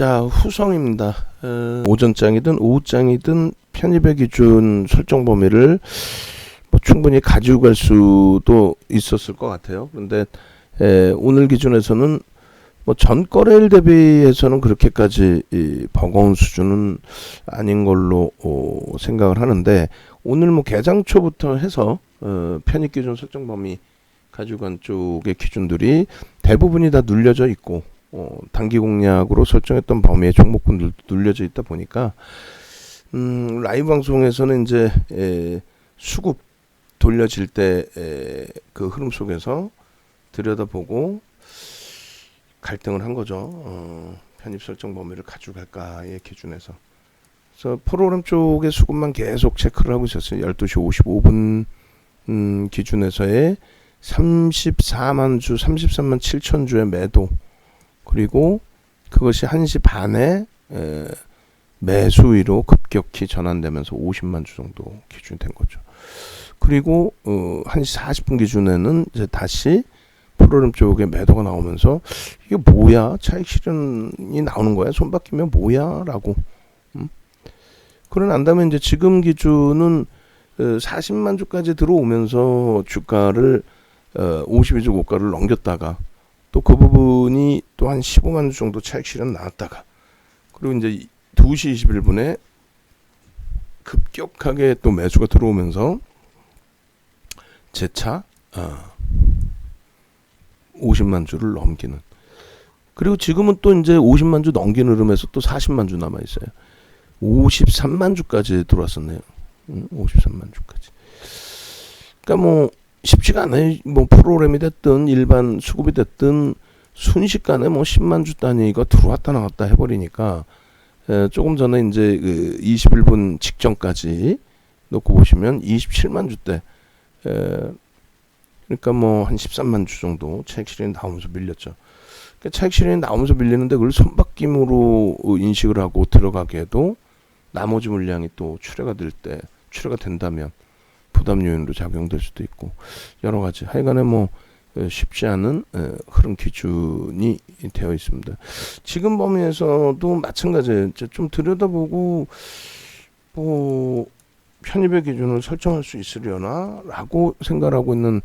자, 후성입니다. 오전장이든 오후장이든 편입의 기준 설정 범위를 충분히 가지고 갈 수도 있었을 것 같아요. 그런데 오늘 기준에서는 전 거래일 대비해서는 그렇게까지 버거운 수준은 아닌 걸로 생각을 하는데, 오늘 개장 초부터 해서 편입 기준 설정 범위 가지고 간 쪽의 기준들이 대부분이 다 눌려져 있고, 단기 공략으로 설정했던 범위의 종목군들도 눌려져 있다 보니까 라이브 방송에서는 이제 수급 돌려질 때 그 흐름 속에서 들여다보고 갈등을 한 거죠. 편입 설정 범위를 가져갈까의 기준에서. 그래서 프로그램 쪽의 수급만 계속 체크를 하고 있었어요. 12시 55분 기준에서의 34만 주, 33만 7천 주의 매도, 그리고 그것이 1시 반에 매수위로 급격히 전환되면서 50만 주 정도 기준이 된 거죠. 그리고 1시 40분 기준에는 이제 다시 프로그램 쪽에 매도가 나오면서 이게 뭐야? 차익 실현이 나오는 거야? 손 바뀌면 뭐야? 라고. 그러고 난 다음에 이제 지금 기준은 40만 주까지 들어오면서 주가를 52주 고가를 넘겼다가 또 그 부분이 또 한 15만 주 정도 차익 실현 나왔다가, 그리고 이제 2시 21분에 급격하게 또 매수가 들어오면서 재차 50만 주를 넘기는, 그리고 지금은 또 이제 50만 주 넘기는 흐름에서 또 40만 주 남아 있어요. 53만 주까지 들어왔었네요. 53만 주까지. 그러니까 쉽지가 않아요. 프로그램이 됐든 일반 수급이 됐든 순식간에 10만 주 단위가 들어왔다 나갔다 해버리니까, 조금 전에 이제 그 21분 직전까지 놓고 보시면 27만 주대, 그러니까 한 13만 주 정도 차익 실현이 나오면서 밀렸죠. 그러니까 차익 실현이 나오면서 밀리는데 그걸 손바뀜으로 인식을 하고 들어가기에도 나머지 물량이 또 출회가 된다면 부담 요인으로 작용될 수도 있고, 여러 가지 하여간에 쉽지 않은 흐름 기준이 되어 있습니다. 지금 범위에서도 마찬가지예요. 좀 들여다보고 편입의 기준을 설정할 수 있으려나 라고 생각하고 있는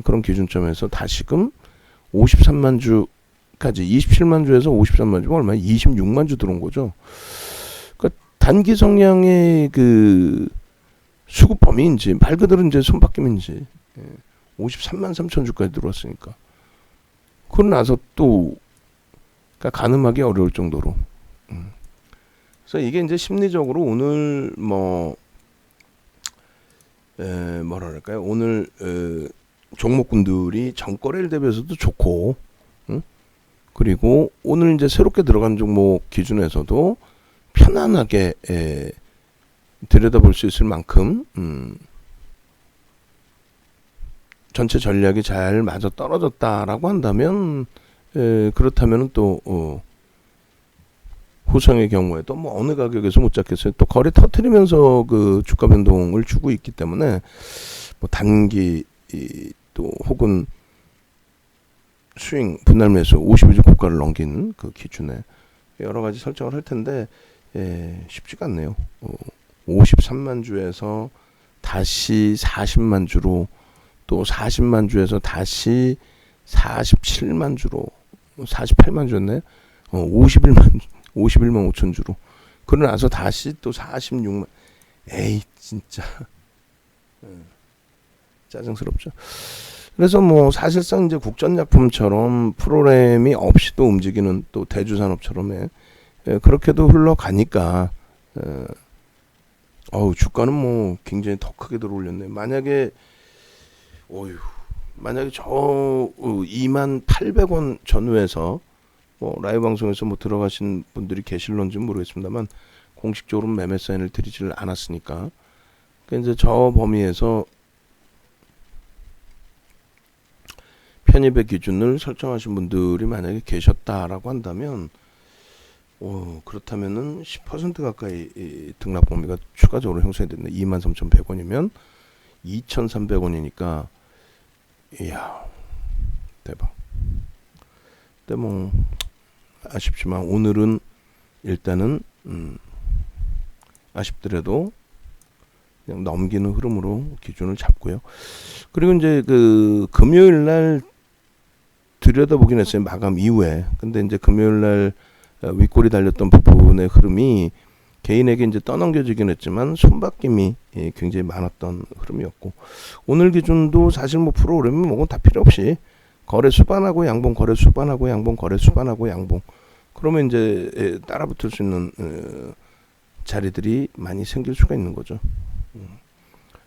그런 기준점에서 다시금 53만 주까지, 27만 주에서 53만 주가 얼마야? 26만 주 들어온 거죠. 그러니까 단기 성향의 그 수급 범위인지 말 그대로 이제 손바뀜인지 53만 3천 주까지 들어왔으니까, 그러고 나서 또 그러니까 가늠하기 어려울 정도로. 그래서 이게 이제 심리적으로 오늘 뭐랄까요, 오늘 종목군들이 전거래일 대비해서도 좋고, 그리고 오늘 이제 새롭게 들어간 종목 기준에서도 편안하게 들여다볼 수 있을 만큼 전체 전략이 잘 맞아 떨어졌다라고 한다면, 그렇다면 또 후성의 경우에도 어느 가격에서 못 잡겠어요. 또 거래 터트리면서 그 주가 변동을 주고 있기 때문에 단기 또 혹은 스윙 분할 매수 52주 고가를 넘긴 그 기준에 여러 가지 설정을 할 텐데, 쉽지가 않네요. 53만 주에서 다시 40만 주로, 또 40만 주에서 다시 47만 주로, 48만 주였네. 51만 5천 주로. 그러고 나서 다시 또 46만. 에이, 진짜. 짜증스럽죠. 그래서 사실상 이제 국전약품처럼 프로그램이 없이도 움직이는 또 대주산업처럼 그렇게도 흘러가니까, 주가는 굉장히 더 크게 들어올렸네. 만약에 저 28,000원 전후에서 라이브 방송에서 들어가신 분들이 계실런지는 모르겠습니다만, 공식적으로 매매 사인을 드리지를 않았으니까, 그러니까 이제 저 범위에서 편입의 기준을 설정하신 분들이 만약에 계셨다라고 한다면, 그렇다면은 10% 가까이 등락 범위가 추가적으로 형성이 됐네. 23,100원이면 2,300원이니까, 이야, 대박. 근데 아쉽지만 오늘은 일단은 아쉽더라도 그냥 넘기는 흐름으로 기준을 잡고요. 그리고 이제 그 금요일 날 들여다보긴 했어요. 마감 이후에. 근데 이제 금요일 날 윗골이 달렸던 부분의 흐름이 개인에게 이제 떠넘겨지긴 했지만 손바뀜이 굉장히 많았던 흐름이었고, 오늘 기준도 사실 뭐 프로그램이 뭐건 다 필요 없이 거래 수반하고 양봉, 거래 수반하고 양봉, 거래 수반하고 양봉, 그러면 이제 따라 붙을 수 있는 자리들이 많이 생길 수가 있는 거죠.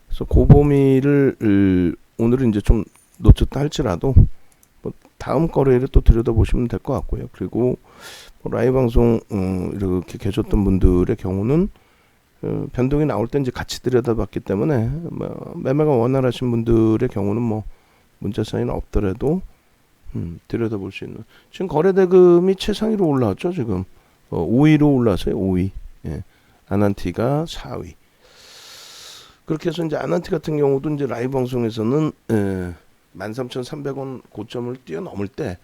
그래서 그 범위를 오늘은 이제 좀 놓쳤다 할지라도 뭐 다음 거래를 또 들여다보시면 될 것 같고요. 그리고 뭐 라이브 방송 이렇게 계셨던 분들의 경우는 변동이 나올 때 이제 같이 들여다봤기 때문에 뭐 매매가 원활하신 분들의 경우는 뭐 문제 사항이 없더라도 들여다볼 수 있는, 지금 거래대금이 최상위로 올라왔죠. 지금 5위로 올라왔어요. 5위. 예. 아난티가 4위. 그렇게 해서 이제 아난티 같은 경우도 이제 라이브 방송에서는 13,300원 고점을 뛰어넘을 때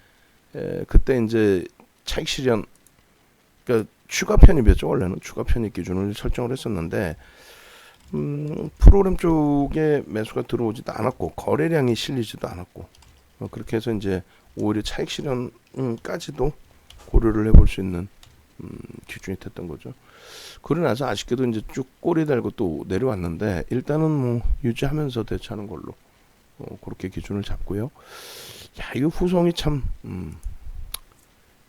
그때 이제 차익 실현, 그러니까 추가 편입이었죠. 원래는 추가 편입 기준을 설정을 했었는데 프로그램 쪽에 매수가 들어오지도 않았고 거래량이 실리지도 않았고, 그렇게 해서 이제 오히려 차익 실현까지도 고려를 해볼 수 있는 기준이 됐던 거죠. 그러고 나서 아쉽게도 이제 쭉 꼬리 달고 또 내려왔는데 일단은 뭐 유지하면서 대처하는 걸로 그렇게 기준을 잡고요. 야, 이거 후송이 참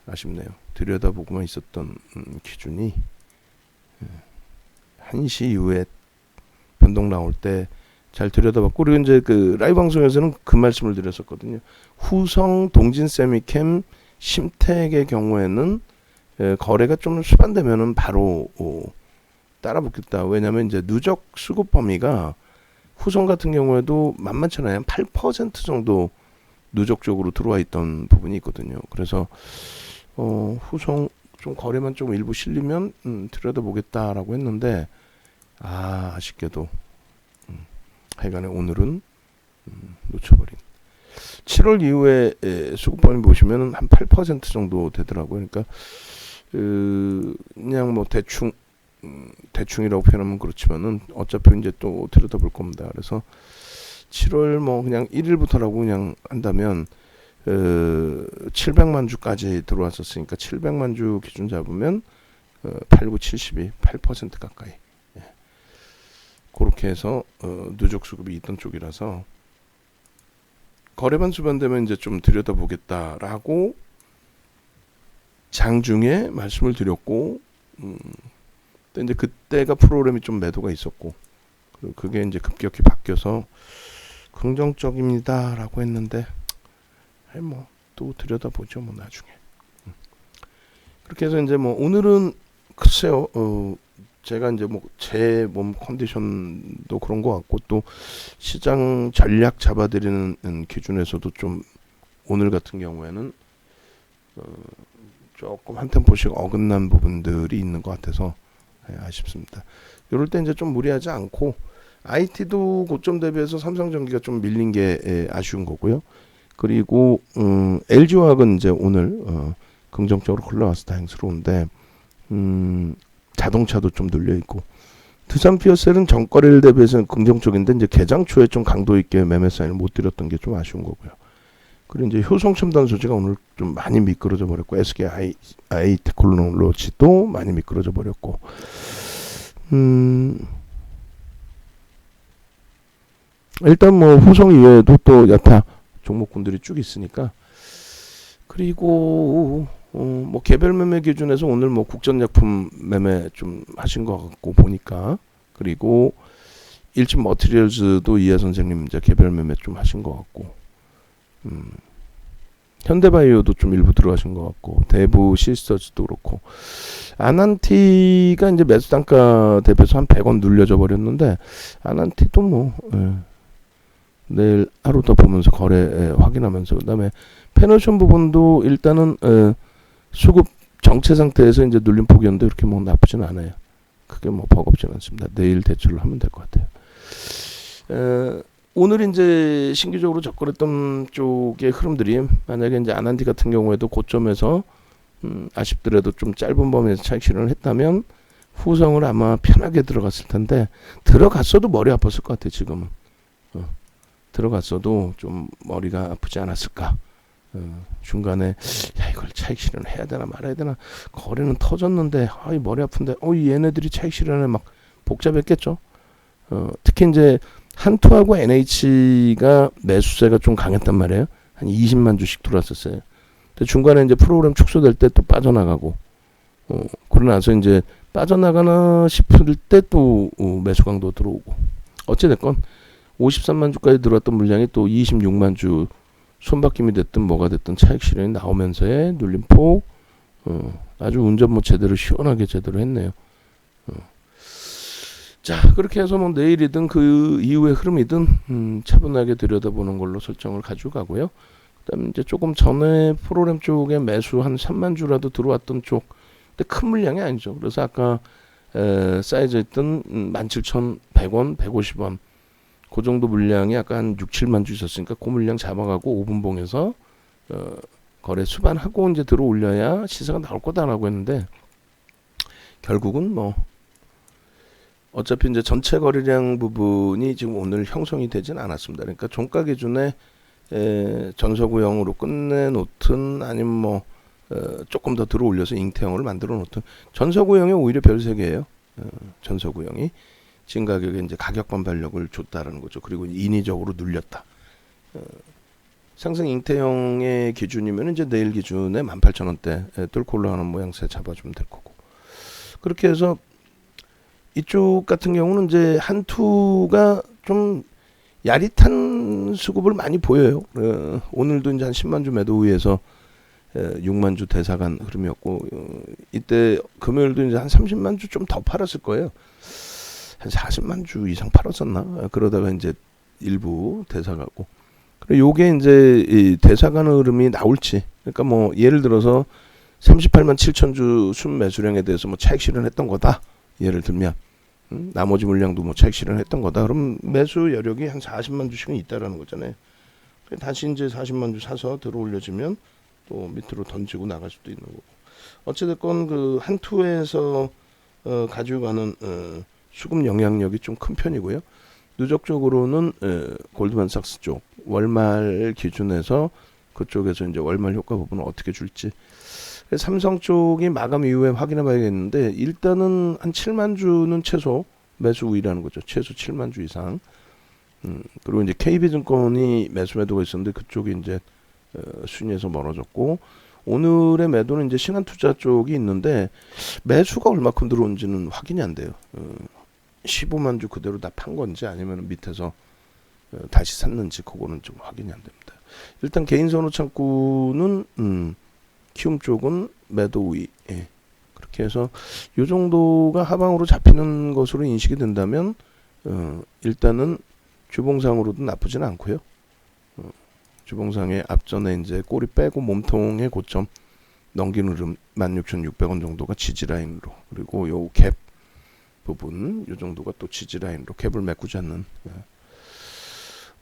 아쉽네요. 들여다보고만 있었던 기준이 1시 이후에 변동 나올 때 잘 들여다봤고, 그리고 이제 그 라이브 방송에서는 그 말씀을 드렸었거든요. 후성, 동진 세미캠, 심택의 경우에는 거래가 좀 수반되면은 바로 따라 붙겠다. 왜냐면 이제 누적 수급 범위가 후성 같은 경우에도 만만찮아요. 8% 정도 누적적으로 들어와 있던 부분이 있거든요. 그래서 후성 좀 거래만 좀 일부 실리면 들여다보겠다라고 했는데 아쉽게도 하여간에 오늘은 놓쳐버린. 7월 이후에 수급 범위 보시면은 한 8% 정도 되더라고요. 그러니까 그냥 뭐 대충이라고 표현하면 그렇지만은 어차피 이제 또 들여다볼 겁니다. 그래서 7월 뭐 그냥 1일부터라고 그냥 한다면 700만 주까지 들어왔었으니까 700만 주 기준 잡으면 8, 9, 72, 8% 가까이. 예. 그렇게 해서 누적 수급이 있던 쪽이라서 거래만 수반되면 이제 좀 들여다보겠다라고 장중에 말씀을 드렸고, 근데 이제 그때가 프로그램이 좀 매도가 있었고, 그리고 그게 이제 급격히 바뀌어서 긍정적입니다라고 했는데, 뭐 또 들여다보죠, 뭐 나중에. 그렇게 해서 이제 뭐 오늘은 글쎄요, 제가 이제 뭐 제 몸 컨디션도 그런 것 같고 또 시장 전략 잡아드리는 기준에서도 좀 오늘 같은 경우에는 조금 한 템포씩 어긋난 부분들이 있는 것 같아서 아쉽습니다. 이럴 때 이제 좀 무리하지 않고, IT도 고점 대비해서 삼성전기가 좀 밀린 게 아쉬운 거고요. 그리고 LG화학은 이제 오늘 긍정적으로 흘러와서 다행스러운데 자동차도 좀 눌려 있고, 두산피어셀은 전거래일 대비해서는 긍정적인데 이제 개장 초에 좀 강도 있게 매매 사인을 못 드렸던 게 좀 아쉬운 거고요. 그리고 이제 효성첨단 소재가 오늘 좀 많이 미끄러져 버렸고, SK 하이테크놀로지도 많이 미끄러져 버렸고, 일단 뭐 후성 이외에도 또 여타 종목군들이 쭉 있으니까. 그리고 뭐 개별 매매 기준에서 오늘 뭐 국전약품 매매 좀 하신 것 같고 보니까, 그리고 일진 머티리얼즈도 이하 선생님 이제 개별 매매 좀 하신 것 같고, 현대바이오도 좀 일부 들어가신 것 같고, 대부 시스터즈도 그렇고, 아난티가 이제 매수 단가 대비해서 한 100원 눌려져 버렸는데, 아난티도 뭐 내일 하루 더 보면서 거래 확인하면서, 그다음에 패너션 부분도 일단은 수급 정체 상태에서 이제 눌림 폭이었는데 그렇게 뭐 나쁘진 않아요. 크게 뭐 버겁진 않습니다. 내일 대처를 하면 될 것 같아요. 오늘 이제 신규적으로 접근했던 쪽의 흐름들이 만약에 이제 아난티 같은 경우에도 고점에서 아쉽더라도 좀 짧은 범위에서 차익 실현을 했다면 후성을 아마 편하게 들어갔을 텐데 들어갔어도 머리 아팠을 것 같아 지금은. 들어갔어도 좀 머리가 아프지 않았을까. 중간에 야 이걸 차익 실현해야 되나 말아야 되나, 거래는 터졌는데 이 머리 아픈데 얘네들이 차익 실현에 막 복잡했겠죠. 특히 이제 한투하고 NH가 매수세가 좀 강했단 말이에요. 한 20만 주씩 들어왔었어요. 근데 중간에 이제 프로그램 축소될 때 또 빠져나가고, 그러고 나서 이제 빠져나가나 싶을 때 또 매수 강도 들어오고, 어찌됐건 53만 주까지 들어왔던 물량이 또 26만 주 손바뀜이 됐든 뭐가 됐든 차익 실현이 나오면서의 눌림폭, 아주 운전 뭐 제대로 시원하게 제대로 했네요. 자, 그렇게 해서 뭐 내일이든 그 이후의 흐름이든 차분하게 들여다보는 걸로 설정을 가지고 가고요. 그다음에 이제 조금 전에 프로그램 쪽에 매수 한 3만 주라도 들어왔던 쪽, 근데 큰 물량이 아니죠. 그래서 아까 쌓여져 있던 17,100원, 150원 그 정도 물량이 아까 한 6, 7만 주 있었으니까 그 물량 잡아가고 5분봉에서 거래 수반하고 이제 들어 올려야 시세가 나올 거다라고 했는데, 결국은 뭐 어차피 이제 전체 거래량 부분이 지금 오늘 형성이 되진 않았습니다. 그러니까 종가 기준에 전서구형으로 끝내놓든 아니면 뭐 조금 더 들어 올려서 잉태형을 만들어 놓든, 전서구형이 오히려 별세계예요. 전서구형이 지금 가격에 이제 가격 반발력을 줬다라는 거죠. 그리고 인위적으로 눌렸다. 상승 잉태형의 기준이면 이제 내일 기준에 18,000원대 뚫고 올라가는 모양새 잡아주면 될 거고. 그렇게 해서 이쪽 같은 경우는 이제 한투가 좀 야릿한 수급을 많이 보여요. 오늘도 이제 한 10만 주 매도 위에서 6만 주 대사간 흐름이었고, 이때 금요일도 이제 한 30만 주 좀 더 팔았을 거예요. 한 40만 주 이상 팔았었나? 그러다가 이제 일부 대사가고. 그리고 요게 이제 이 대사간 흐름이 나올지. 그러니까 뭐 예를 들어서 38만 7천 주 순매수량에 대해서 뭐 차익 실현했던 거다. 예를 들면 나머지 물량도 뭐 차익 실현했던 거다. 그럼 매수 여력이 한 40만 주씩은 있다라는 거잖아요. 다시 이제 40만 주 사서 들어 올려주면 또 밑으로 던지고 나갈 수도 있는 거고. 어찌됐건 그 한투에서 가지고 가는 수급 영향력이 좀 큰 편이고요. 누적적으로는 골드만삭스 쪽 월말 기준에서 그쪽에서 이제 월말 효과 부분을 어떻게 줄지, 삼성 쪽이 마감 이후에 확인해 봐야겠는데, 일단은 한 7만 주는 최소 매수 우위라는 거죠. 최소 7만 주 이상. 그리고 이제 KB증권이 매수 매도가 있었는데 그쪽이 이제 순위에서 멀어졌고, 오늘의 매도는 이제 신한투자 쪽이 있는데 매수가 얼마큼 들어온지는 확인이 안 돼요. 15만 주 그대로 다 판 건지 아니면 밑에서 다시 샀는지 그거는 좀 확인이 안 됩니다. 일단 개인 선호 창구는 키움 쪽은 매도 우위. 그렇게 해서 이 정도가 하방으로 잡히는 것으로 인식이 된다면 일단은 주봉상으로도 나쁘지는 않고요. 주봉상의 앞전에 이제 꼬리 빼고 몸통의 고점 넘기는 흐름 16,600원 정도가 지지라인으로, 그리고 요 갭 부분 요 정도가 또 지지라인으로 갭을 메꾸지 않는,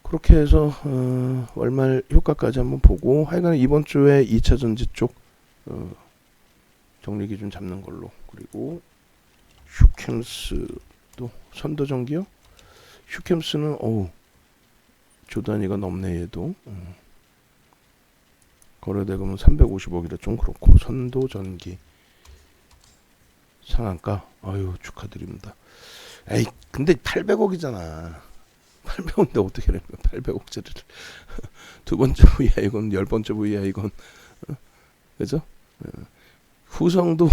그렇게 해서 월말 효과까지 한번 보고, 하여간 이번 주에 2차 전지 쪽 정리 기준 잡는 걸로. 그리고 휴캠스도 선도전기요. 휴캠스는 조 단위가 넘네. 얘도 거래대금은 350억이라 좀 그렇고, 선도전기 상한가 축하드립니다. 에이 근데 800억이잖아 800억인데 어떻게 하는 거야 800억짜리를 두 번째 부위야 이건, 10번째 부위야 이건. 그죠? 후성도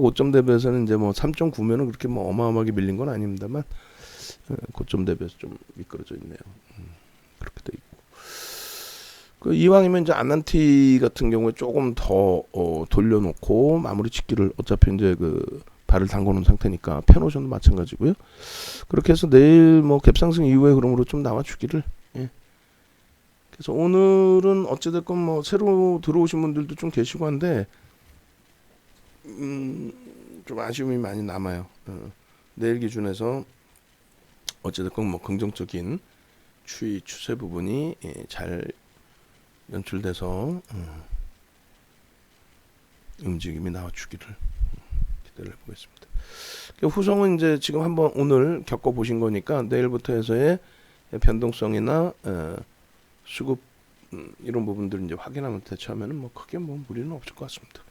고점 대비해서는 이제 뭐 3.9면은 그렇게 뭐 어마어마하게 밀린 건 아닙니다만, 고점 대비해서 좀 미끄러져 있네요. 그렇게 돼 있고, 그 이왕이면 이제 아난티 같은 경우에 조금 더 돌려놓고 마무리 짓기를, 어차피 이제 그 발을 담궈놓은 상태니까 펜오션도 마찬가지고요. 그렇게 해서 내일 뭐 갭상승 이후의 흐름으로 좀 나와주기를. 그래서 오늘은 어찌됐건 뭐 새로 들어오신 분들도 좀 계시고 한데 좀 아쉬움이 많이 남아요. 내일 기준에서 어찌됐건 뭐 긍정적인 추세 부분이 잘 연출돼서 움직임이 나와주기를 기대를 해보겠습니다. 후성은 이제 지금 한번 오늘 겪어보신 거니까 내일부터 해서의 변동성이나 수급 이런 부분들을 이제 확인하면 대처하면은 뭐 크게 뭐 무리는 없을 것 같습니다.